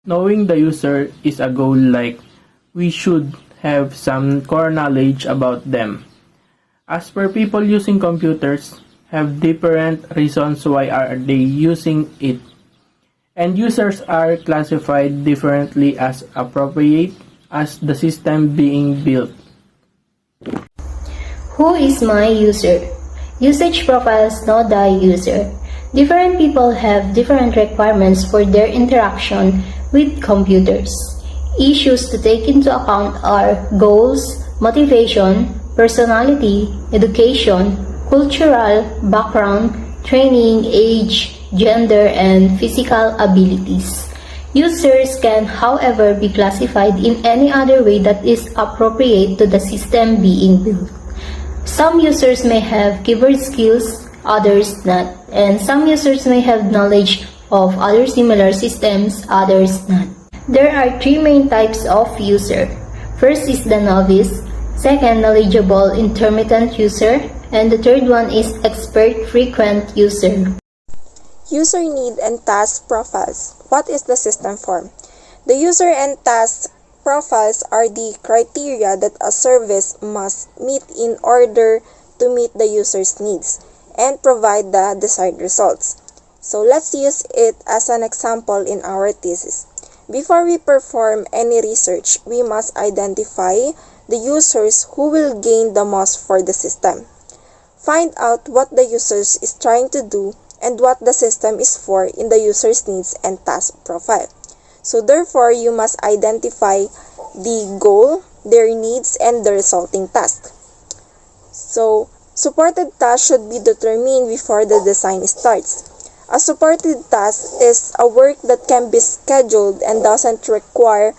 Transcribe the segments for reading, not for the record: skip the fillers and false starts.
Knowing the user is a goal like we should have some core knowledge about them. As per people using computers have different reasons why are they using it. And users are classified differently as appropriate as the system being built. Who is my user? Usage profiles know the user. Different people have different requirements for their interaction with computers. Issues to take into account are goals, motivation, personality, education, cultural background, training, age, gender, and physical abilities. Users can, however, be classified in any other way that is appropriate to the system being built. Some users may have keyboard skills, others not, and some users may have knowledge of other similar systems, others not. There are three main types of user. First is the novice, second knowledgeable intermittent user, and the third one is expert frequent user. User need and task profiles. What is the system form? The user and task profiles are the criteria that a service must meet in order to meet the user's needs and provide the desired results. So let's use it as an example in our thesis. Before we perform any research, we must identify the users who will gain the most for the system. Find out what the user is trying to do and what the system is for in the user's needs and task profile. So therefore, you must identify the goal, their needs, and the resulting task. So, supported tasks should be determined before the design starts. A supported task is a work that can be scheduled and doesn't require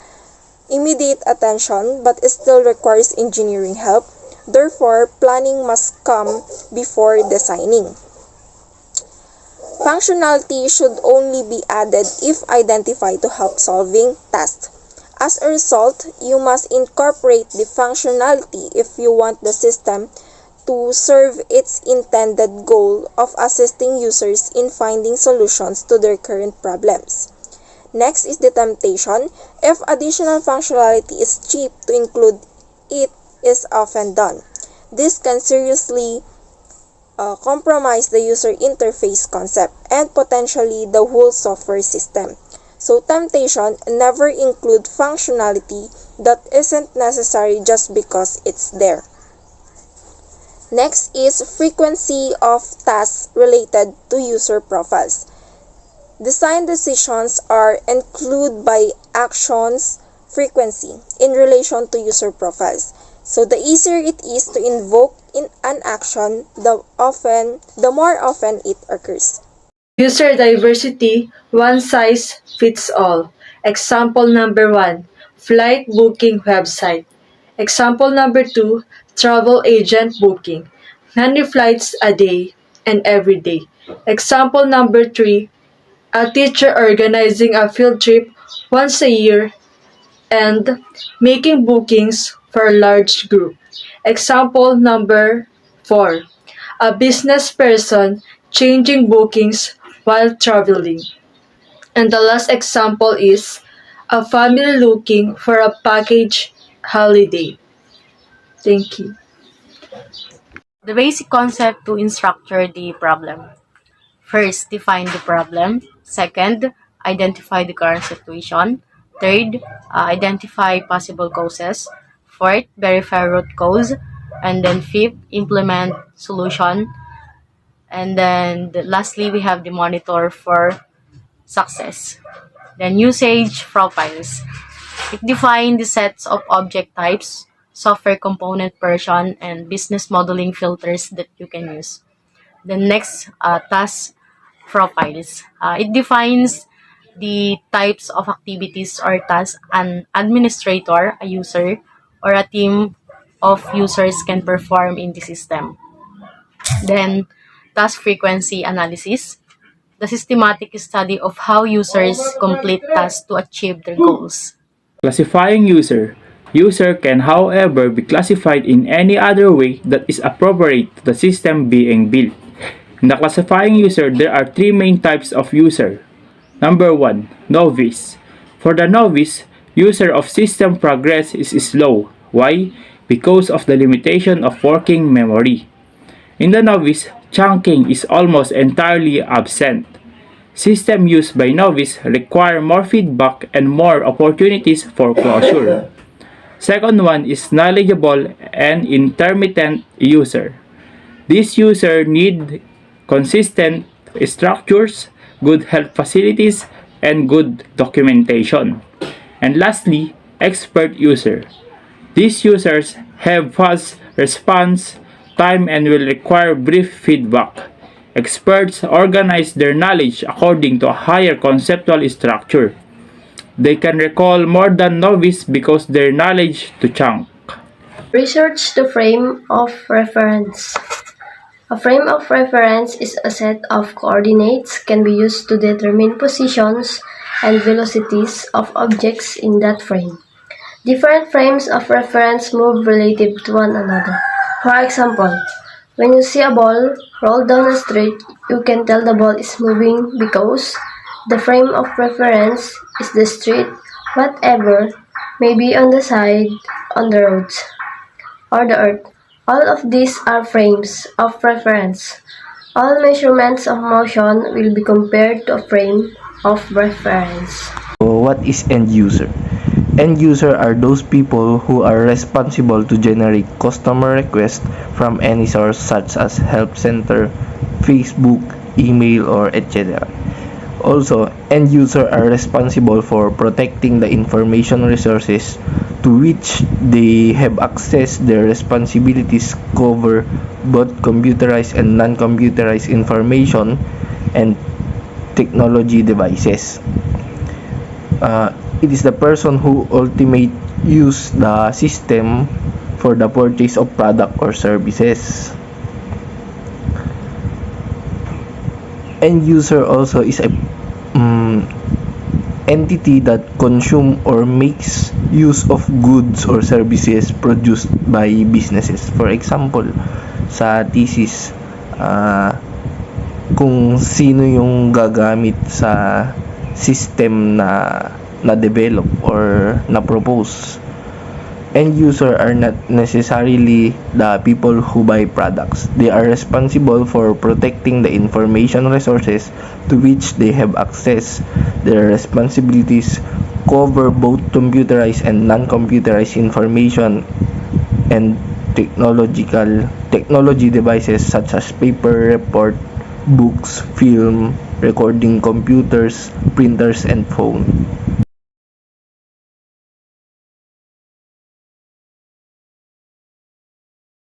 immediate attention but still requires engineering help. Therefore, planning must come before designing. Functionality should only be added if identified to help solving tasks. As a result, you must incorporate the functionality if you want the system to serve its intended goal of assisting users in finding solutions to their current problems. Next is the temptation. If additional functionality is cheap to include, it is often done. This can seriously compromise the user interface concept and potentially the whole software system. So temptation never include functionality that isn't necessary just because it's there. Next is frequency of tasks related to user profiles. Design decisions are included by actions frequency in relation to user profiles. So the easier it is to invoke in an action, the more often it occurs. User diversity, one size fits all. Example number 1, flight booking website. Example number 2, travel agent booking. Many flights a day and every day. Example number 3, a teacher organizing a field trip once a year and making bookings for a large group. Example number 4, a business person changing bookings while traveling. And the last example is a family looking for a package holiday. Thank you. The basic concept to structure the problem. First, define the problem. Second, identify the current situation. Third, identify possible causes. Fourth, verify root cause. And then fifth, implement solution. And then lastly, we have the monitor for success. Then usage profiles. It defines the sets of object types, software component version, and business modeling filters that you can use. The next, task profiles. It defines the types of activities or tasks an administrator, a user, or a team of users can perform in the system. Then, task frequency analysis, the systematic study of how users complete tasks to achieve their goals. Classifying user. User can, however, be classified in any other way that is appropriate to the system being built. In the classifying user, there are three main types of user. Number 1, novice. For the novice, user of system progress is slow. Why? Because of the limitation of working memory. In the novice, chunking is almost entirely absent. System used by novice require more feedback and more opportunities for closure. Second one is knowledgeable and intermittent user. This user need consistent structures, good help facilities, and good documentation. And lastly, expert user. These users have fast response time and will require brief feedback. Experts organize their knowledge according to a higher conceptual structure. They can recall more than novice because their knowledge to chunk. Research the frame of reference. A frame of reference is a set of coordinates can be used to determine positions and velocities of objects in that frame. Different frames of reference move relative to one another. For example, when you see a ball roll down a street, you can tell the ball is moving because the frame of reference is the street, whatever may be on the side, on the roads, or the earth. All of these are frames of reference. All measurements of motion will be compared to a frame of reference. So what is end user? End user are those people who are responsible to generate customer requests from any source such as help center, Facebook, email, or etc. Also, end user are responsible for protecting the information resources to which they have access. Their responsibilities cover both computerized and non-computerized information and technology devices. It is the person who ultimately use the system for the purchase of product or services. End user also is a entity that consume or makes use of goods or services produced by businesses. For example, sa thesis, kung sino yung gagamit sa system na develop or na propose. End user are not necessarily the people who buy products. They are responsible for protecting the information resources to which they have access. Their responsibilities cover both computerized and non-computerized information and technology devices such as paper, report, books, film, recording computers, printers, and phone.